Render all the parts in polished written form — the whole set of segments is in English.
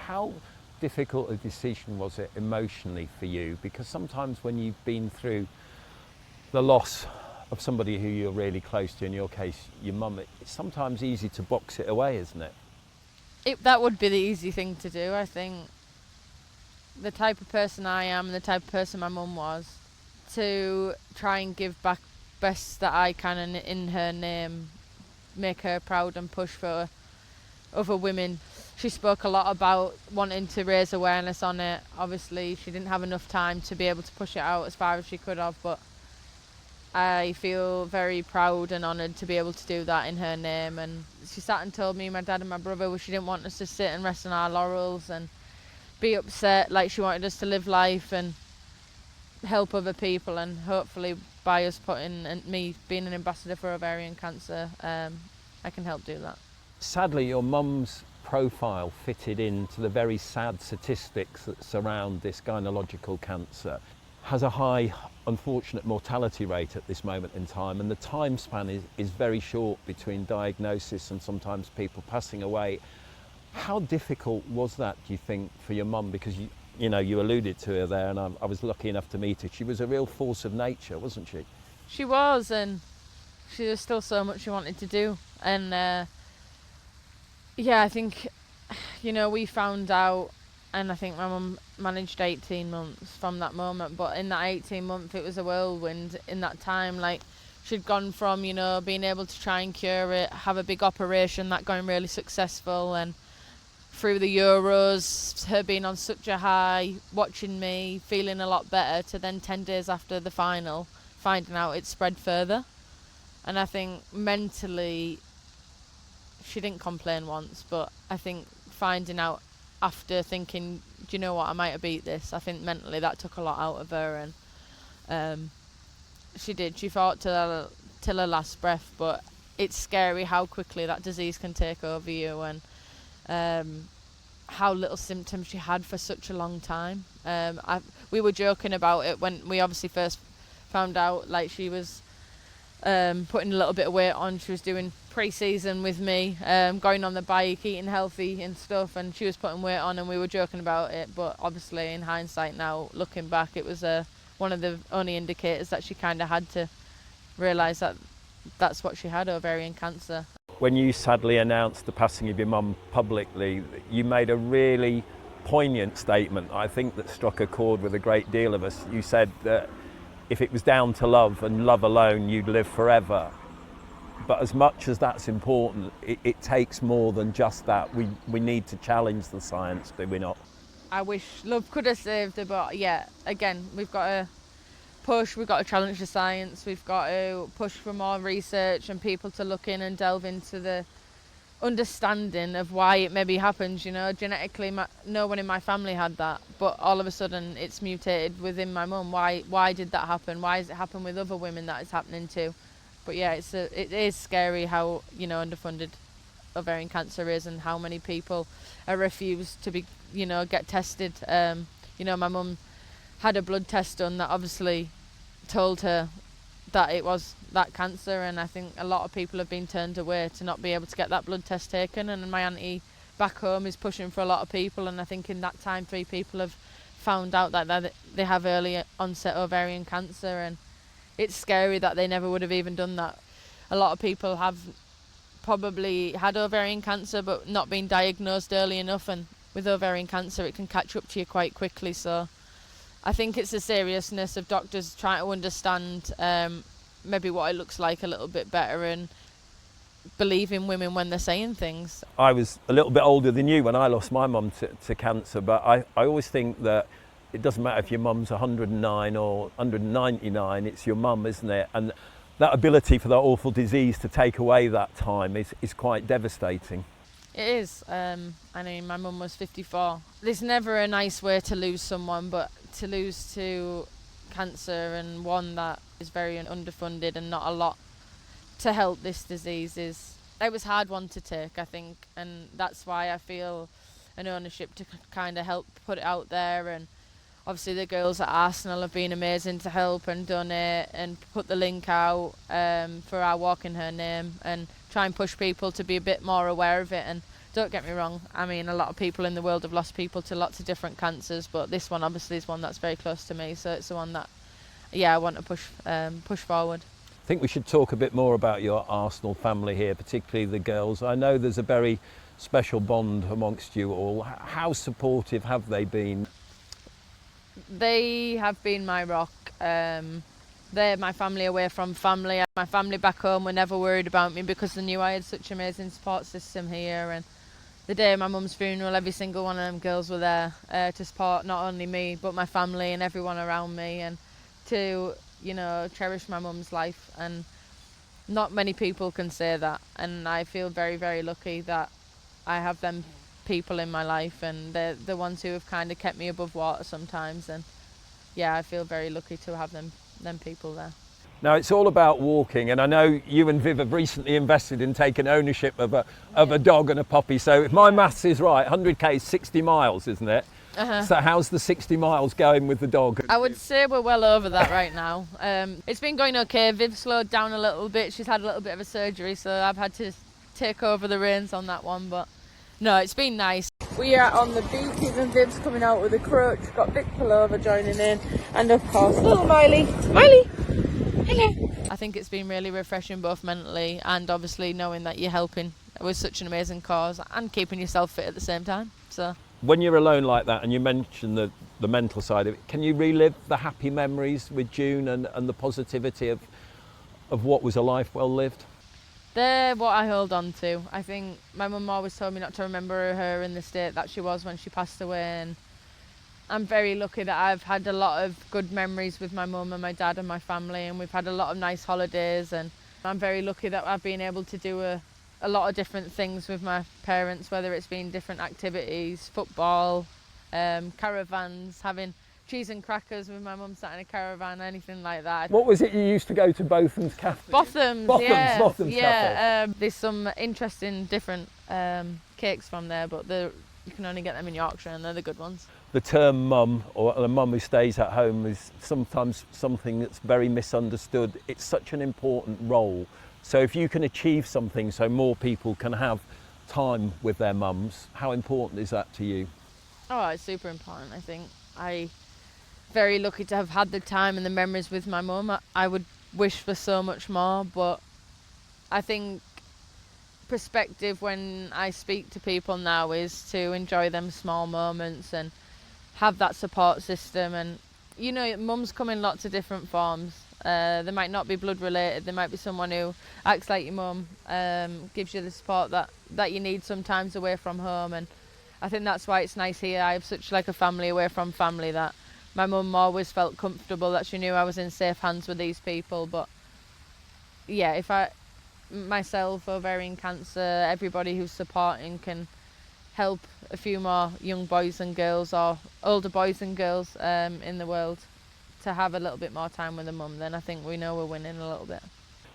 How difficult a decision was it emotionally for you? Because sometimes when you've been through the loss of somebody who you're really close to, in your case, your mum, it's sometimes easy to box it away, isn't it? That would be the easy thing to do. I think the type of person I am and the type of person my mum was, to try and give back best that I can and in her name, make her proud and push for other women. She spoke a lot about wanting to raise awareness on it. Obviously, she didn't have enough time to be able to push it out as far as she could have, but I feel very proud and honoured to be able to do that in her name. And she sat and told me, my dad and my brother, she didn't want us to sit and rest on our laurels and be upset. Like, she wanted us to live life and help other people, and hopefully by us putting and me being an ambassador for ovarian cancer, I can help do that. Sadly, your mum's profile fitted into the very sad statistics that surround this gynecological cancer. Has a high, unfortunate mortality rate at this moment in time, and the time span is very short between diagnosis and sometimes people passing away. How difficult was that, do you think, for your mum? Because you know, you alluded to her there, and I was lucky enough to meet her. She was a real force of nature, wasn't she? She was, and there's still so much she wanted to do. And I think, we found out, and I think my mum managed 18 months from that moment, but in that 18 month it was a whirlwind in that time. Like, she'd gone from, being able to try and cure it, have a big operation, that going really successful, and through the Euros, her being on such a high, watching me, feeling a lot better, to then 10 days after the final, finding out it spread further. And I think mentally, she didn't complain once, but I think finding out after, thinking, do you know what, I might have beat this, I think mentally that took a lot out of her. And she did. She fought till her last breath, but it's scary how quickly that disease can take over you, and how little symptoms she had for such a long time. We were joking about it when we obviously first found out. Like, she was putting a little bit of weight on. She was doing pre-season with me, going on the bike, eating healthy and stuff, and she was putting weight on, and we were joking about it. But obviously, in hindsight now, looking back, it was one of the only indicators that she kind of had to realise that that's what she had, ovarian cancer. When you sadly announced the passing of your mum publicly, you made a really poignant statement, I think, that struck a chord with a great deal of us. You said that if it was down to love and love alone, you'd live forever. But as much as that's important, it takes more than just that. We need to challenge the science, do we not? I wish love could have saved her, but again, we've got to push, we've got to challenge the science, we've got to push for more research and people to look in and delve into the understanding of why it maybe happens. Genetically, no one in my family had that, but all of a sudden it's mutated within my mum. Why did that happen? Why has it happened with other women that it's happening to? But it is scary how underfunded ovarian cancer is, and how many people are refused to be get tested. My mum had a blood test done that obviously told her that it was that cancer, and I think a lot of people have been turned away to not be able to get that blood test taken. And my auntie back home is pushing for a lot of people, and I think in that time 3 people have found out that they have early onset ovarian cancer, and it's scary that they never would have even done that. A lot of people have probably had ovarian cancer but not been diagnosed early enough, and with ovarian cancer it can catch up to you quite quickly. So I think it's the seriousness of doctors trying to understand maybe what it looks like a little bit better, and believe in women when they're saying things. I was a little bit older than you when I lost my mum to cancer, but I always think that it doesn't matter if your mum's 109 or 199, it's your mum, isn't it? And that ability for that awful disease to take away that time is quite devastating. It is. My mum was 54. There's never a nice way to lose someone, but to lose to cancer, and one that is very underfunded and not a lot to help this disease, it was a hard one to take, I think, and that's why I feel an ownership to kind of help put it out there. And obviously the girls at Arsenal have been amazing to help and donate and put the link out for our Walk in Her Name, and try and push people to be a bit more aware of it and Don't get me wrong, I mean, a lot of people in the world have lost people to lots of different cancers, but this one obviously is one that's very close to me, so it's the one that, yeah, I want to push forward. I think we should talk a bit more about your Arsenal family here, particularly the girls. I know there's a very special bond amongst you all. How supportive have they been? They have been my rock. They're my family away from family. My family back home were never worried about me because they knew I had such an amazing support system here. And the day of my mum's funeral, every single one of them girls were there to support not only me but my family and everyone around me, and to, you know, cherish my mum's life. And not many people can say that, and I feel very, very lucky that I have them people in my life, and they're the ones who have kind of kept me above water sometimes. And yeah, I feel very lucky to have them people there. Now, it's all about walking, and I know you and Viv have recently invested in taking ownership of a dog and a puppy. So if my maths is right, 100k is 60 miles, isn't it? So how's the 60 miles going with the dog? I would say we're well over that right now. It's been going okay. Viv slowed down a little bit. She's had a little bit of a surgery, so I've had to take over the reins on that one. But no, it's been nice. We are on the beach. Even Viv's coming out with a crutch. Got Vic Pullover joining in, and of course little Miley. Hello. I think it's been really refreshing, both mentally and obviously knowing that you're helping with such an amazing cause and keeping yourself fit at the same time. So when you're alone like that, and you mentioned the mental side of it, can you relive the happy memories with June and the positivity of what was a life well lived? they're what I hold on to. I think my mum always told me not to remember her in the state that she was when she passed away, and I'm very lucky that I've had a lot of good memories with my mum and my dad and my family, and we've had a lot of nice holidays, and I'm very lucky that I've been able to do a lot of different things with my parents, whether it's been different activities, football, caravans, having cheese and crackers with my mum sat in a caravan, anything like that. What was it you used to go to Botham's Cafe? Botham's Botham's Cafe. There's some interesting different cakes from there, but you can only get them in Yorkshire, and they're the good ones. The term mum, or a mum who stays at home, is sometimes something that's very misunderstood. It's such an important role. So if you can achieve something so more people can have time with their mums, how important is that to you? Oh, it's super important, I think. I'm very lucky to have had the time and the memories with my mum. I would wish for so much more, but I think perspective when I speak to people now is to enjoy them small moments and have that support system. And you know, mums come in lots of different forms. They might not be blood related. There might be someone who acts like your mum, gives you the support that you need sometimes away from home. And I think that's why it's nice here. I have such like a family away from family, that my mum always felt comfortable that she knew I was in safe hands with these people. But yeah, myself, ovarian cancer, everybody who's supporting can help a few more young boys and girls, or older boys and girls in the world, to have a little bit more time with a mum, then I think we know we're winning a little bit.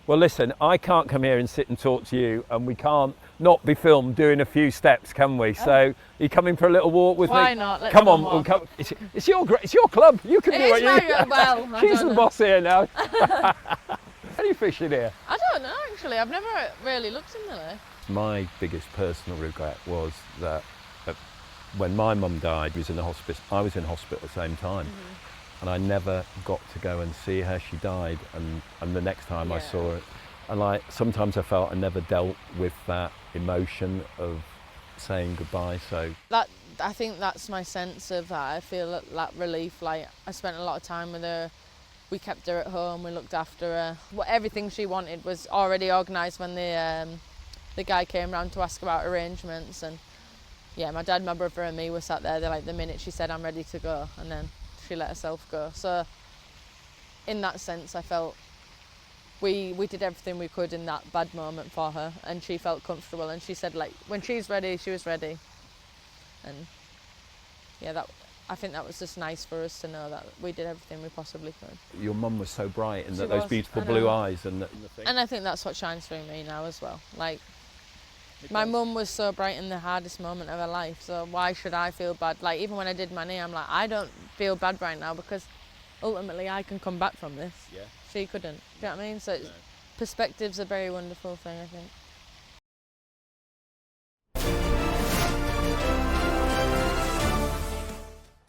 Well, listen, I can't come here and sit and talk to you, and we can't not be filmed doing a few steps, can we? So, are you coming for a little walk with me? Why not? Let's come on, walk. It's your club. You can do what you want. Well, she's the boss here now. How do you fish in here? I don't know, actually. I've never really looked in the lake. My biggest personal regret was that when my mum died, I was in hospital at the same time. Mm-hmm. And I never got to go and see her. She died, and the next time I saw her, and sometimes I felt I never dealt with that emotion of saying goodbye. So I think that's my sense of that. I feel that relief. Like, I spent a lot of time with her. We kept her at home. We looked after her. Everything she wanted was already organised when the guy came round to ask about arrangements. And yeah, my dad, my brother, and me were sat there. They're like, the minute she said I'm ready to go, and then she let herself go. So in that sense, I felt we did everything we could in that bad moment for her, and she felt comfortable, and she said, like, when she's ready, she was ready. And yeah, I think that was just nice for us to know that we did everything we possibly could. Your mum was so bright, and those beautiful blue eyes, and I think that's what shines through me now as well. Like, my mum was so bright in the hardest moment of her life, so why should I feel bad? Like, even when I did my knee, I'm like, I don't feel bad right now, because ultimately I can come back from this. Yeah. She couldn't. Do you know what I mean? So perspective's a very wonderful thing, I think.